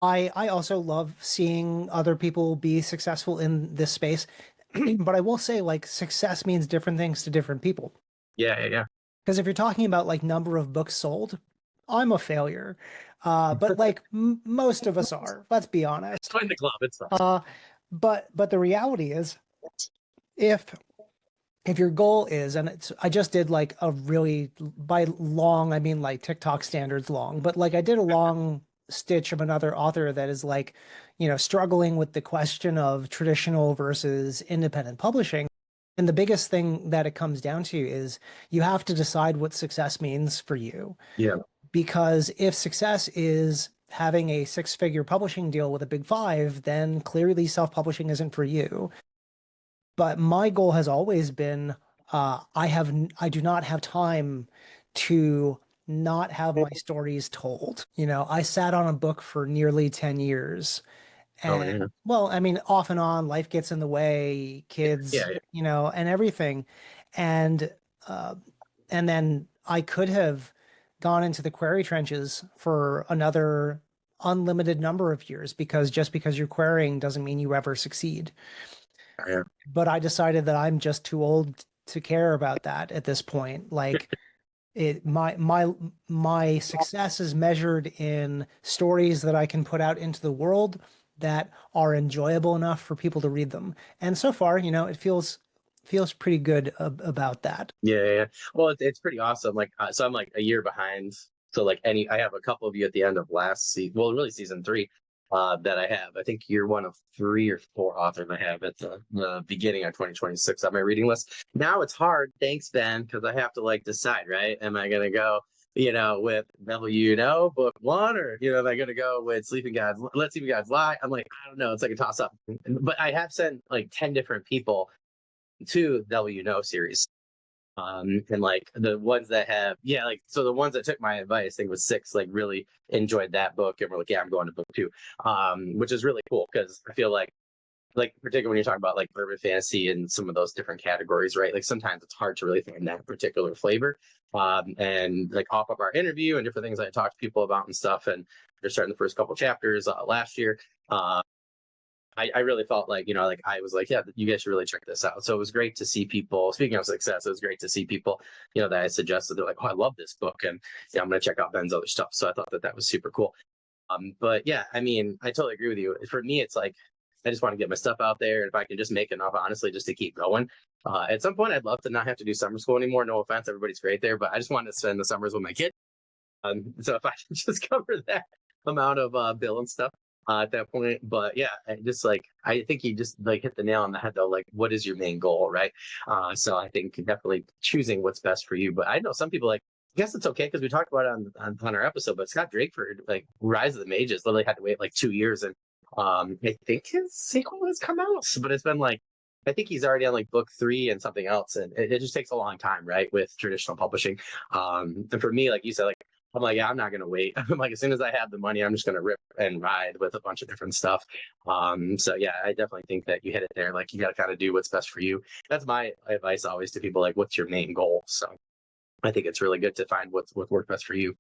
I also love seeing other people be successful in this space. But I will say, like, success means different things to different people. Yeah, yeah, yeah. Because if you're talking about like number of books sold, I'm a failure. But like most of us are, let's be honest. Join the club. It's fun. Uh, but the reality is, if if your goal is, and it's, I just did like a really, by long, I mean like TikTok standards long, but like I did a long stitch of another author that is like, struggling with the question of traditional versus independent publishing. And the biggest thing that it comes down to is you have to decide what success means for you. Yeah, Because if success is having a six-figure publishing deal with a big five, then clearly self-publishing isn't for you. But my goal has always been I do not have time to not have my stories told. I sat on a book for nearly 10 years. oh yeah, And well, I mean, off and on, life gets in the way, yeah, kids, yeah. and everything. And uh, and then I could have gone into the query trenches for another unlimited number of years, because just because you're querying doesn't mean you ever succeed. Yeah. But I decided that I'm just too old to care about that at this point. Like, my success is measured in stories that I can put out into the world that are enjoyable enough for people to read them. And so far, it feels pretty good about that. Yeah, yeah, yeah. Well, it's pretty awesome. Like, so I'm like a year behind. So like I have a couple of you at the end of last season. Well, really season three, that I have. I think you're one of three or four authors I have at the beginning of 2026 on my reading list. Now it's hard. Thanks, Ben, because I have to like decide, right? Am I gonna go, with book one, or am I gonna go with Sleeping Gods? Let Sleeping Gods Lie. I'm like, I don't know. It's like a toss up. But I have sent like 10 different people to series, and like the ones that have, yeah, like, so the ones that took my advice, I think it was six, like really enjoyed that book and were like, yeah, I'm going to book two, which is really cool because I feel like particularly when you're talking about like urban fantasy and some of those different categories, right? Like sometimes it's hard to really find that particular flavor, and like off of our interview and different things I talked to people about and stuff, and they're starting the first couple chapters last year. I really felt like, like I was like, yeah, you guys should really check this out. So it was great to see people, speaking of success, it was great to see people, that I suggested. They're like, oh, I love this book. And yeah, I'm going to check out Ben's other stuff. So I thought that was super cool. But yeah, I mean, I totally agree with you. For me, it's like, I just want to get my stuff out there. And if I can just make enough, honestly, just to keep going. At some point, I'd love to not have to do summer school anymore. No offense, everybody's great there, but I just want to spend the summers with my kid. So if I can just cover that amount of bill and stuff at that point. But yeah, I think you just like hit the nail on the head though. Like, what is your main goal, right? So I think definitely choosing what's best for you. But I know some people like. I guess it's okay because we talked about it on our episode. But Scott Drakeford, like Rise of the Mages, literally had to wait like 2 years, and I think his sequel has come out, but it's been like. I think he's already on like book 3 and something else, and it just takes a long time, right, with traditional publishing. And for me, like you said, like I'm like, yeah, I'm not gonna wait. I'm like, as soon as I have the money, I'm just gonna rip and ride with a bunch of different stuff. So yeah, I definitely think that you hit it there. Like you gotta kind of do what's best for you. That's my advice always to people. Like, what's your main goal? So I think it's really good to find what works best for you.